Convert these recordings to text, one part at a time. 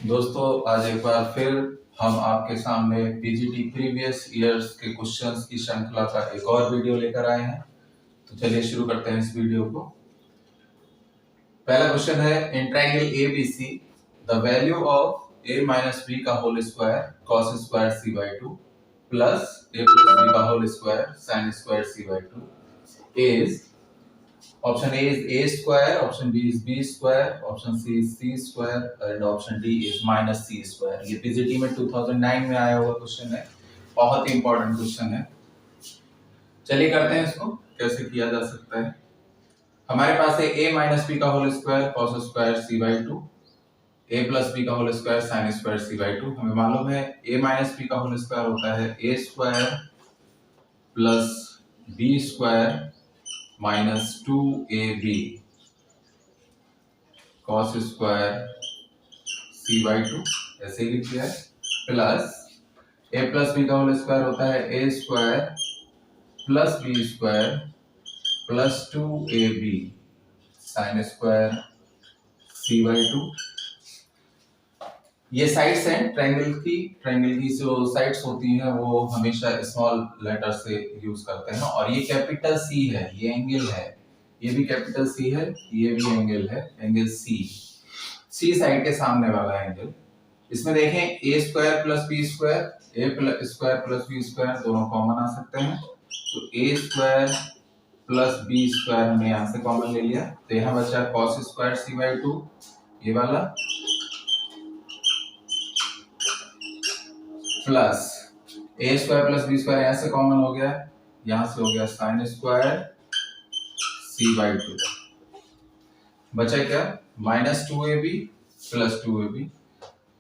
दोस्तों आज एक बार फिर हम आपके सामने पीजीटी प्रीवियस ईयर्स के क्वेश्चंस की श्रृंखला का एक और वीडियो लेकर आए हैं। तो चलिए शुरू करते हैं इस वीडियो को। पहला क्वेश्चन है, in triangle ABC the value of a minus B का whole square cos square c by 2 plus a plus b का whole square sin square c by 2 is option A is a square, option B is b square, option C is c square and option D is minus c square। ये PGT में 2009 में आया हुआ question है, बहुत ही important question है। चलिए करते हैं इसको कैसे किया जा सकता है। हमारे पास है a माइनस बी का whole square cos square c by 2, a plus B का whole square sin square c by 2। हमें मालूम है a माइनस बी का होल स्क्वायर होता है a square plus b square minus 2ab cos square c by 2, ऐसे ही लिख दिया है, प्लस a प्लस बी का होल स्क्वायर होता है a square plus b square plus 2ab sin square c by 2। ये साइड्स हैं ट्रायंगल की जो साइड्स होती हैं वो हमेशा स्मॉल लेटर से यूज करते हैं, और ये कैपिटल सी है, ये एंगल है, ये भी कैपिटल सी है, ये भी एंगल है, एंगल सी साइड के सामने वाला एंगल। इसमें देखें a square plus B square, a square plus B square दोनों कॉमन आ सकते हैं, तो a square plus B square हमने यहाँ से कॉमन ले लिया, तो यहाँ बचा cos स्क्वायर c by 2 ये वाला, plus a square plus B square यहाँ से कॉमन हो गया, यहाँ से हो गया sin स्क्वायर c by 2। बचा क्या, माइनस 2ab प्लस 2ab,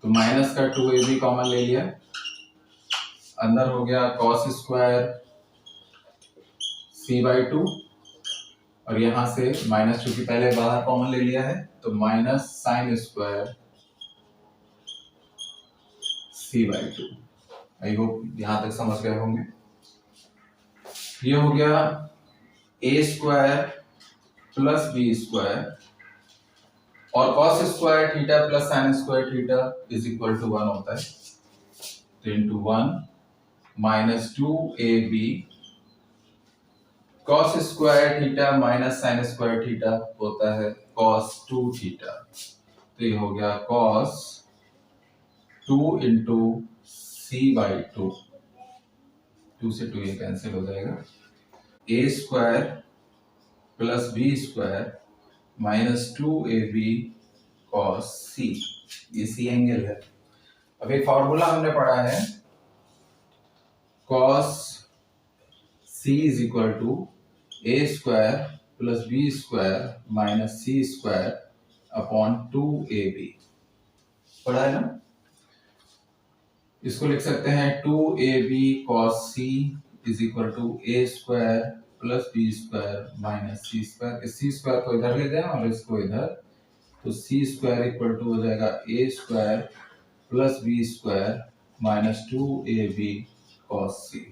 तो माइनस का 2ab कॉमन ले लिया, अंदर हो गया cos स्क्वायर c by 2, और यहाँ से माइनस चूंकि पहले बाहर कॉमन ले लिया है तो minus sin square c by 2। I hope यहां तक समझ गए होंगे। ये हो गया a square plus B square और cos square theta plus sin square theta is equal to 1 होता है, तो into 1 minus 2ab cos square theta minus sin square theta होता है cos 2 थीटा, तो ये हो गया cos 2 इंटू c by 2, 2 से 2 ये कैंसिल हो जाएगा, a square plus B square minus 2ab cos c, ये c एंगल है। अब एक फॉर्मूला हमने पढ़ा है cos c is equal to a square plus B square minus c square upon 2ab, पढ़ा है ना। इसको लिख सकते हैं 2ab cos c is equal to a square plus B square minus c square, इस c स्क्वायर को इधर ले जाएं और इसको इधर, तो c स्क्वायर इक्वल टू हो जाएगा a square plus B square minus 2ab cos c,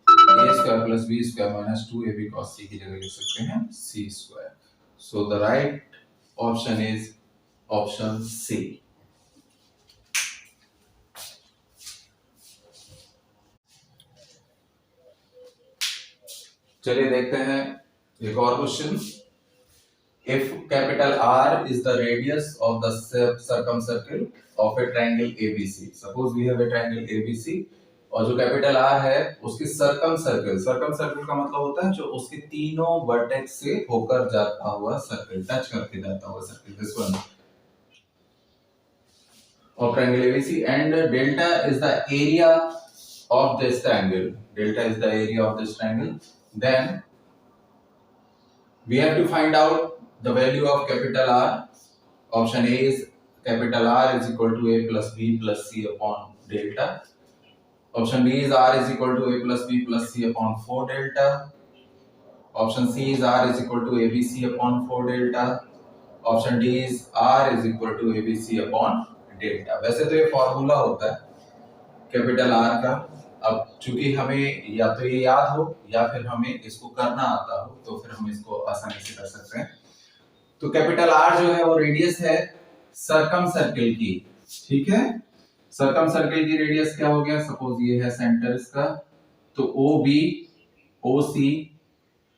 a square plus B square minus 2ab cos c की जगह लिख सकते हैं c square. So the right option is option C. चलिए देखते हैं एक और question. If capital R is the radius of the circumcircle of a triangle ABC, suppose we have a triangle ABC और जो कैपिटल R है उसकी circum का मतलब होता है जो उसके तीनों वर्टेक्स से होकर जाता हुआ सर्कल, टच करके जाता हुआ circle, this one of triangle ABC, and delta is the area of this triangle, delta is the area of this triangle, then we have to find out the value of capital R. Option A is capital R is equal to A plus B plus C upon delta. Option B is R is equal to A plus B plus C upon 4 delta. Option C is R is equal to ABC upon 4 delta. Option D is R is equal to ABC upon delta। वैसे तो ये formula होता है capital R का, अब चूंकि हमें या तो ये याद हो या फिर हमें इसको करना आता हो तो फिर हम इसको आसानी से कर सकते हैं। तो कैपिटल R जो है वो रेडियस है सर्कम सर्किल की, ठीक है। सर्कम सर्किल की रेडियस क्या हो गया, सपोज ये है सेंटर इसका, तो ओ बी, ओ सी,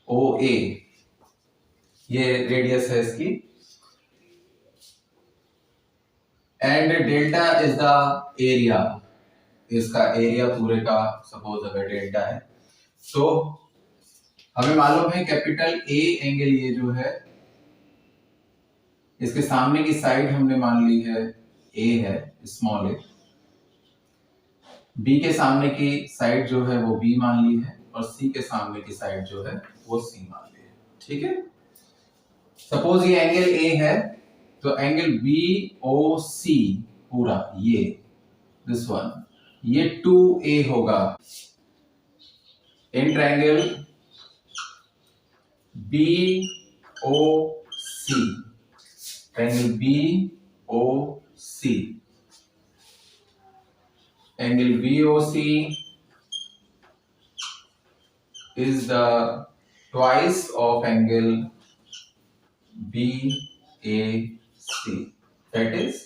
ओ ए, ये रेडियस है इसकी। And delta is the area, इसका एरिया पूरे का सपोज अगर डेल्टा है, तो हमें मालूम है कैपिटल ए एंगल ये जो है, इसके सामने की साइड हमने मान ली है ए है, स्मॉल ए। बी के सामने की साइड जो है वो बी मान ली है, और सी के सामने की साइड जो है वो सी मान ली है, ठीक है। सपोज ये एंगल ए है, तो एंगल बी ओ सी पूरा ये, दिस वन, ये 2a होगा। In triangle B O C, triangle B O C, angle BOC is the twice of angle BAC, that is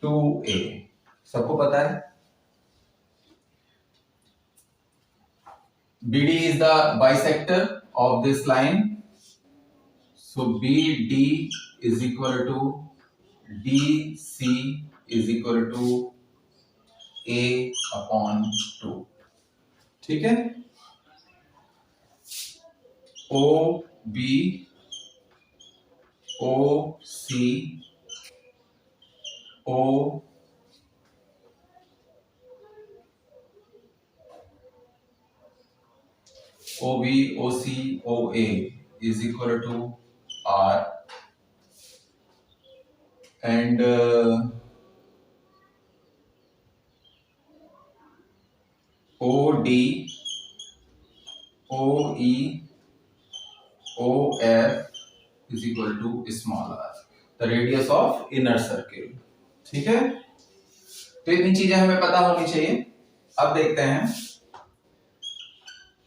2a। सबको पता है। BD is the bisector of this line, so BD is equal to DC is equal to A upon 2, ठीक है। OB OC O OB OC OA is equal to R, and OD OE OF is equal to small r, the radius of inner circle, ठीक है। तो इतनी चीजें हमें पता होनी चाहिए। अब देखते हैं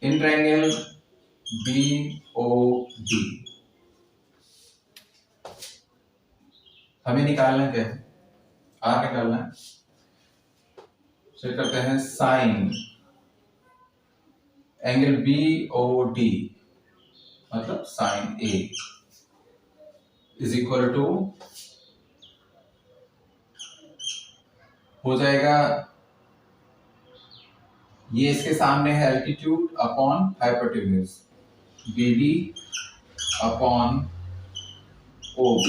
इन ट्रायंगल BOD हमें निकालना क्या है, आर निकालना है। चेक करते हैं साइन एंगल BOD मतलब sine A is equal to हो जाएगा, ये इसके सामने है altitude upon hypotenuse, BD upon OB,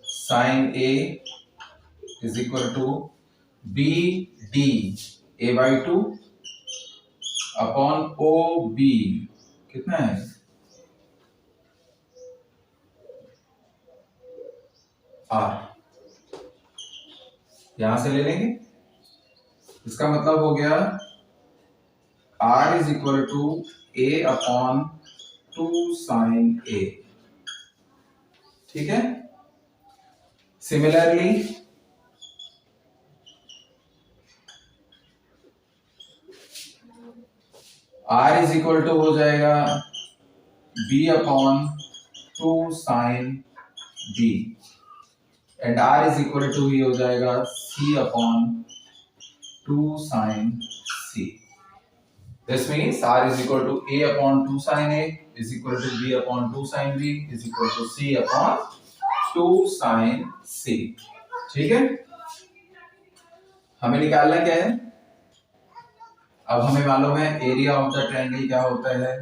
sine A is equal to BD A/2 upon OB, कितना है R, यहां से ले लेंगे। इसका मतलब हो गया R is equal to A upon 2 sine A, ठीक है। Similarly R is equal to हो जाएगा B upon 2 sine B, and R is equal to ही हो जाएगा C upon 2 sine C। This means R is equal to A upon 2 sin A is equal to B upon 2 sin B is equal to C upon 2 sin C, ठीक है। हमें निकालना क्या है, अब हमें मालूम है एरिया ऑफ द ट्रायंगल क्या होता है,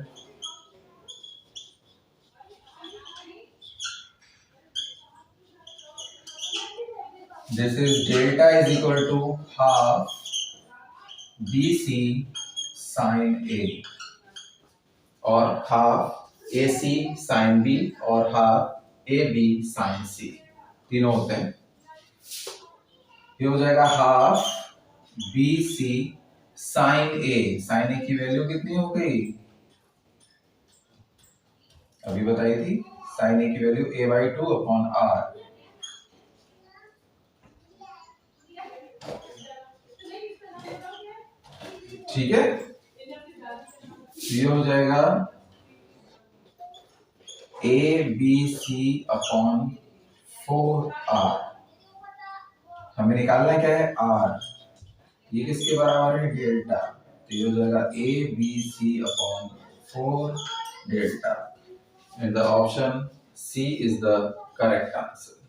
this is delta is equal to half BC sin A और हाफ AC sin B और हाफ AB sin C, तीनों होते हैं। ये हो जाएगा half BC sin A, sin A की वैल्यू कितनी हो गई, अभी बताई थी, sin A की वैल्यू A/2 अपॉन R, ठीक है। ये हो जाएगा A B C upon 4r। हमें निकालना क्या है, r। ये किसके बराबर है, डेल्टा। तो ये हो जाएगा A B C upon 4 delta. And the option C is the correct answer.